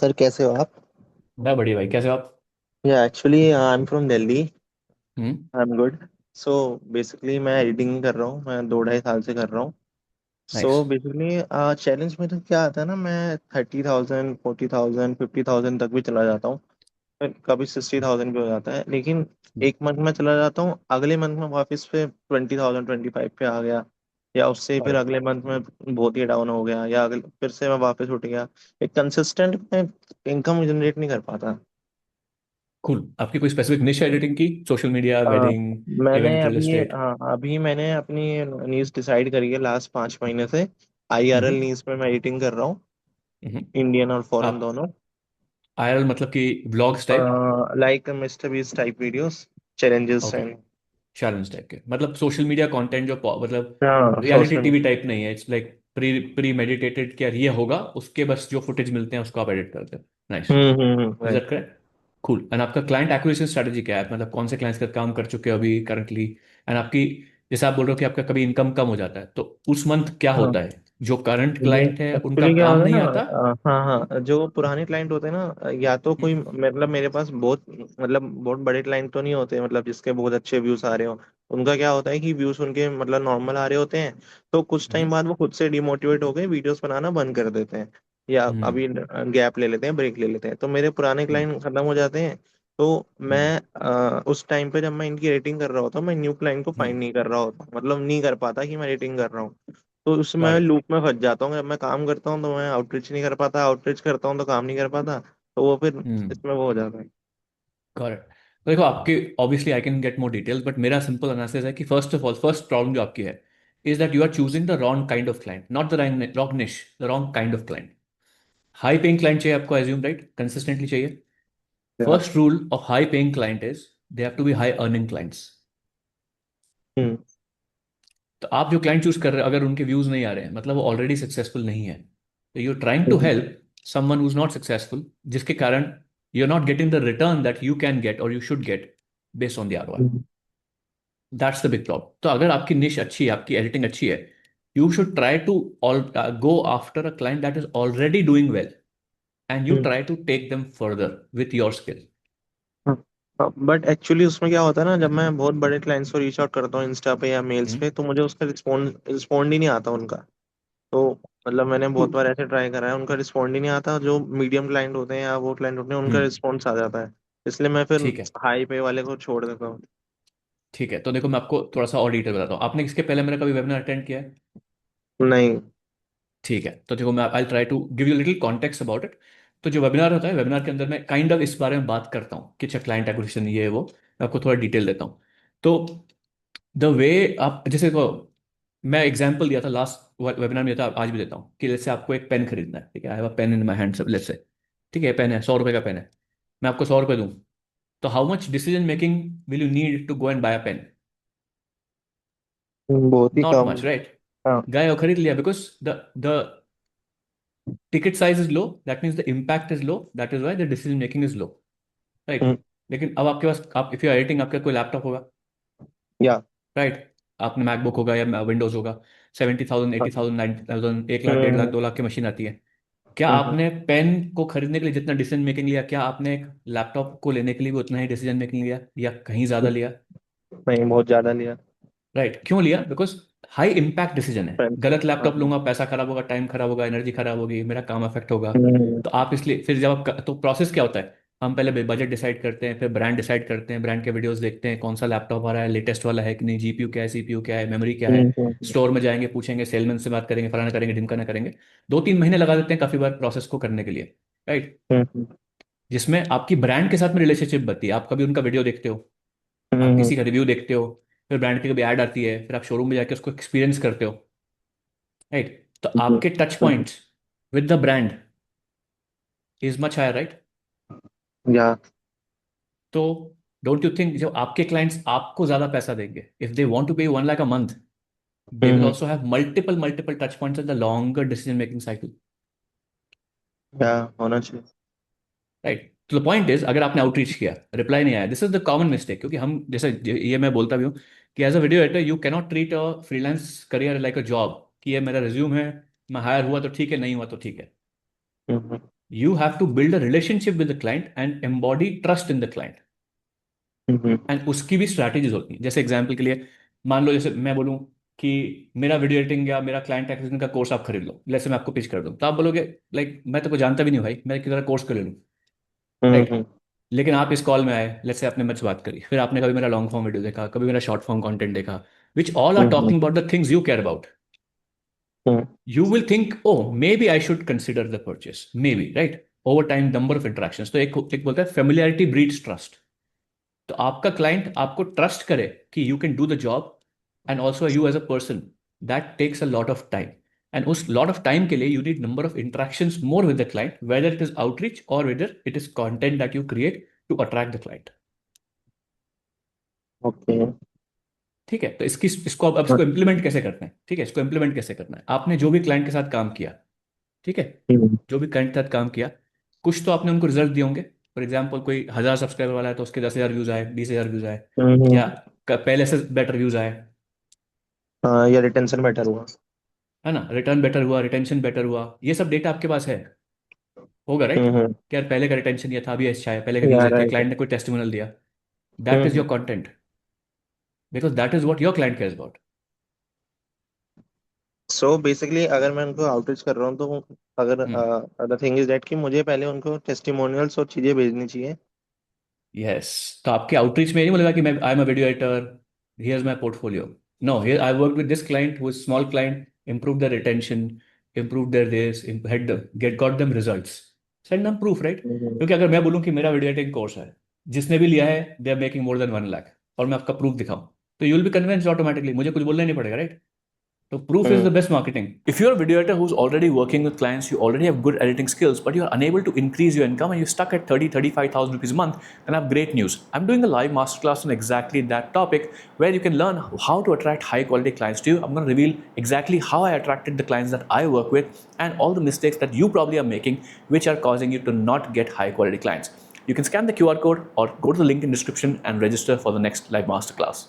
Sir कैसे हो आप? मैं बढ़िया भाई, कैसे हो आप? या actually I am from Delhi. Hmm. I am good. So basically मैं एडिटिंग कर रहा हूँ, मैं 2 ढाई साल से कर रहा हूँ। So nice. बेसिकली चैलेंज में तो क्या आता है ना, मैं 30,000 40,000 50,000 तक भी चला जाता हूँ। फिर कभी 60,000 भी हो जाता है, लेकिन एक मंथ में चला जाता हूँ, अगले मंथ में वापस पे 20,000 25 पे आ गया। या उससे फिर और अगले मंथ में बहुत ही डाउन हो गया, या अगले फिर से मैं वापस उठ गया। एक कंसिस्टेंट मैं इनकम जनरेट नहीं कर पाता। कूल, आपकी कोई स्पेसिफिक निश एडिटिंग की? सोशल मीडिया, हाँ, वेडिंग, मैंने इवेंट, रियल अभी एस्टेट? हाँ अभी मैंने अपनी नीज डिसाइड करी है लास्ट 5 महीने से। आईआरएल हम्म। नीज पे मैं एडिटिंग कर रहा हूँ, हम्म। इंडियन और फॉरेन आप दोनों। आईआरएल मतलब कि व्लॉग्स टाइप? लाइक मिस्टर बीस type videos, challenges okay. And. Challenge type के मतलब सोशल मीडिया कंटेंट जो मतलब हाँ, रियलिटी सोशल। टीवी टाइप नहीं है। It's like pre pre meditated, क्या ये होगा, उसके बस जो फुटेज मिलते हैं उसको आप एडिट करते हो। Nice. Is that right. Correct? Cool. And आपका क्लाइंट एक्विजिशन स्ट्रेटजी क्या है? मतलब कौन से क्लाइंट्स का काम कर चुके हो अभी करंटली? एंड आपकी, जैसे आप बोल रहे हो कि आपका कभी इनकम कम हो जाता है, तो उस मंथ क्या हाँ, होता है? जो करंट ये क्लाइंट है उनका एक्चुअली क्या काम होता है नहीं ना, आता? हाँ हाँ, जो पुराने क्लाइंट होते हैं ना, या तो कोई हम्म। मतलब मेरे पास बहुत मतलब बहुत बड़े क्लाइंट तो नहीं होते, मतलब जिसके बहुत अच्छे व्यूज आ रहे हो। उनका क्या होता है कि व्यूज उनके मतलब नॉर्मल आ रहे होते हैं, तो कुछ टाइम हम्म। बाद वो खुद से डिमोटिवेट हो गए, वीडियोस बनाना बंद कर देते हैं, या हम्म। अभी गैप ले लेते हैं, ब्रेक ले लेते हैं, तो मेरे पुराने हम्म। क्लाइंट खत्म हो जाते हैं। तो मैं हम्म। उस टाइम पे जब मैं इनकी रेटिंग कर रहा होता हूँ, मैं न्यू क्लाइंट को फाइंड हम्म। नहीं कर रहा होता, मतलब नहीं कर पाता कि मैं रेटिंग कर रहा हूँ। तो उसमें गॉट मैं इट। लूप में फंस जाता हूँ, जब मैं काम करता हूँ तो मैं आउटरीच नहीं कर पाता, आउटरीच करता हूँ तो काम नहीं कर पाता, तो वो फिर हम्म। इसमें वो हो जाता है। Got it. देखो, आपके obviously I can get more details, but मेरा सिंपल एनालिसिस है कि first of all, first problem जो आपकी है is that you are choosing the wrong kind of client, not the wrong niche, the wrong kind of client. High paying client चाहिए आपको, assume right, consistently चाहिए। Yeah. First rule of high paying client is they have to be high earning clients. हम्म। तो आप जो client choose कर रहे हो, अगर उनके व्यूज नहीं आ रहे हैं, मतलब वो ऑलरेडी सक्सेसफुल नहीं है। तो you are trying to hmm. Help someone who is not successful, जिसके कारण you are not getting the return that you can get और you should get based on the ROI. Hmm. That's the big problem. तो अगर आपकी निश अच्छी है, आपकी एडिटिंग अच्छी है, you should try to all go after a client that is already doing well, and you hmm. Try to take them further with your skill. But actually उसमें क्या होता है ना, जब मैं बहुत बड़े क्लाइंट्स को रीच आउट करता हूँ इंस्टा पे या मेल्स पे, तो मुझे उसका रिस्पॉन्ड ही नहीं आता उनका। तो मतलब मैंने बहुत बार ऐसे ट्राई करा है, उनका रिस्पॉन्ड ही नहीं आता। जो मीडियम क्लाइंट होते हैं या वो क्लाइंट होते हैं, उनका हम्म। रिस्पॉन्स आ जाता है, इसलिए मैं फिर ठीक है। हाई पे वाले को छोड़ देता हूँ। ठीक है, तो देखो मैं आपको थोड़ा सा और डिटेल बताता हूँ। आपने इसके पहले मेरा कभी वेबिनार अटेंड किया है? नहीं। ठीक है, तो देखो मैं I try to give you little context about it. तो जो वेबिनार होता है, वेबिनार के अंदर मैं काइंड ऑफ इस बारे में बात करता हूँ कि अच्छा क्लाइंट एक्विजिशन ये है वो, मैं आपको थोड़ा डिटेल देता हूँ। तो द वे, आप जैसे को, मैं एग्जांपल दिया था लास्ट वेबिनार में, था आज भी देता हूँ कि जैसे आपको एक पेन खरीदना है, ठीक है, I have a pain in my hand let's say. ठीक है, पेन है, 100 रुपए का पेन है, मैं आपको 100 रुपए दूँ, तो how much decision making will you need to go and buy a pen? बहुत ही नॉट कम। Much, right? हाँ। गए और खरीद लिया, because the ticket size is low, that means the impact is low, that is why the decision making is low, right? हम्म। लेकिन अब आपके पास, आप इफ यू आर एडिटिंग, आपका कोई लैपटॉप होगा, या। राइट? आपने मैकबुक होगा या विंडोज होगा, 70,000, 80,000, 90,000, 1 लाख, 1.5 लाख, हम्म। 2 लाख की मशीन आती है। क्या हम्म। आपने पेन को खरीदने के लिए जितना डिसीजन मेकिंग लिया, क्या आपने एक लैपटॉप को लेने के लिए भी उतना ही डिसीजन मेकिंग लिया या कहीं ज्यादा लिया? नहीं, बहुत ज्यादा लिया। राइट, क्यों लिया? बिकॉज हाई इम्पैक्ट डिसीजन है। फ्रेंड्स। गलत हाँ। लैपटॉप लूंगा, पैसा खराब होगा, टाइम खराब होगा, एनर्जी खराब होगी, मेरा काम अफेक्ट होगा। हम्म। तो आप इसलिए फिर जब आप तो प्रोसेस क्या होता है, हम पहले बजट डिसाइड करते हैं, फिर ब्रांड डिसाइड करते हैं, ब्रांड के वीडियोस देखते हैं, कौन सा लैपटॉप आ रहा है, लेटेस्ट वाला है कि नहीं, जीपीयू क्या है, सीपीयू क्या है, मेमोरी क्या है। हम्म। स्टोर में जाएंगे, पूछेंगे, सेलमैन से बात करेंगे, फलाना करेंगे, ढिमकाना करेंगे। 2-3 महीने लगा देते हैं काफी बार प्रोसेस को करने के लिए, राइट? हम्म। जिसमें आपकी ब्रांड के साथ में रिलेशनशिप बनती है, आप कभी उनका वीडियो देखते हो, आप हम्म। किसी का रिव्यू देखते हो, फिर ब्रांड की कभी ऐड आती है, फिर आप शोरूम में जाके उसको एक्सपीरियंस करते हो, राइट? तो हम्म। आपके touch points with the brand is much higher, right? Yeah. तो डोंट यू थिंक जब आपके क्लाइंट्स आपको ज्यादा पैसा देंगे, इफ दे वांट टू पे 1 lakh a month, they will hmm. Also have multiple multiple touch points in the longer decision making cycle, या होना चाहिए। राइट? तो द पॉइंट इज, अगर आपने आउटरीच किया, रिप्लाई नहीं आया, this is the common mistake, क्योंकि हम जैसे ये मैं बोलता भी हूँ कि as a video editor you cannot treat a freelance career like a job, कि ये मेरा रिज्यूम है, मैं हायर हुआ तो ठीक है, नहीं हुआ तो ठीक है। हम्म। You have to build a relationship with the client and embody trust in the client. Hmm. And उसकी भी स्ट्रैटेजीज होती हैं। जैसे एग्जाम्पल के लिए मान लो, जैसे मैं बोलूँ कि मेरा वीडियो एडिटिंग या मेरा क्लाइंट एक्विजिशन का कोर्स आप खरीद लो, जैसे मैं आपको पिच कर दूँ, तो आप बोलोगे लाइक मैं तो कोई जानता भी नहीं हूँ भाई, मैं किसी तरह कोर्स कर ले लूँ, राइट। हम्म। लेकिन आप इस कॉल में आए, लेट्स से आपने मुझसे बात करी, फिर आपने कभी मेरा लॉन्ग फॉर्म वीडियो देखा, कभी मेरा शॉर्ट फॉर्म कंटेंट देखा, which all are hmm. Talking about the things you care about, hmm. you will think, oh, maybe I should consider the purchase. Maybe, right? Over time, number of interactions. तो एक बोलता है familiarity breeds trust. तो आपका client आपको trust करे कि you can do the job, and also you as a person, that takes a lot of time. And उस लॉट ऑफ टाइम के लिए you need number of interactions more with the client, whether it is outreach और whether it is content that you create to attract the client. Okay. ठीक है, तो इसको अब इसको इम्प्लीमेंट कैसे करते हैं? ठीक है, इसको इम्प्लीमेंट कैसे करना है? आपने जो भी क्लाइंट के साथ काम किया, ठीक है, हम्म। जो भी क्लाइंट के साथ काम किया, कुछ तो आपने उनको रिजल्ट दिए होंगे। फॉर एग्जाम्पल, कोई 1,000 सब्सक्राइबर वाला है तो उसके 10,000 व्यूज आए, 20,000 व्यूज आए, हम्म। या पहले से बेटर व्यूज आए, हाँ, या रिटेंशन बेटर हुआ। है ना, रिटर्न बेटर हुआ, रिटेंशन बेटर हुआ, ये सब डेटा आपके पास है, होगा राइट। हम्म। कि यार पहले का रिटेंशन ये था, अभी अच्छा है, पहले का व्यूज यार अच्छे, राइट। क्लाइंट ने कोई टेस्टिमोनियल दिया, that is your content, because that is what your client cares about. So basically अगर मैं उनको आउटरीच कर रहा हूँ तो अगर द थिंग इज दैट कि मुझे पहले उनको टेस्टिमोनियल्स और चीजें भेजनी चाहिए। यस, तो आपके आउटरीच में ये नहीं बोलेगा कि मैं I am a video editor, here's my portfolio. No, here I work with this client who is small client, improve their retention, improve their this, had get got them results, send them proof, right? हम्म। क्योंकि अगर मैं बोलूं कि मेरा video editing course है, जिसने भी लिया है they are making more than 1 lakh, और मैं आपका प्रूफ दिखाऊं, तो you will be convinced automatically, मुझे कुछ बोलना ही नहीं पड़ेगा, right? So proof is the hmm. best marketing. If you're a video editor who's already working with clients, you already have good editing skills, but you're unable to increase your income and you're stuck at 35,000 rupees a month, then I have great news. I'm doing a live masterclass on exactly that topic where you can learn how to attract high quality clients to you. I'm going to reveal exactly how I attracted the clients that I work with and all the mistakes that you probably are making, which are causing you to not get high quality clients. You can scan the QR code or go to the link in description and register for the next live masterclass.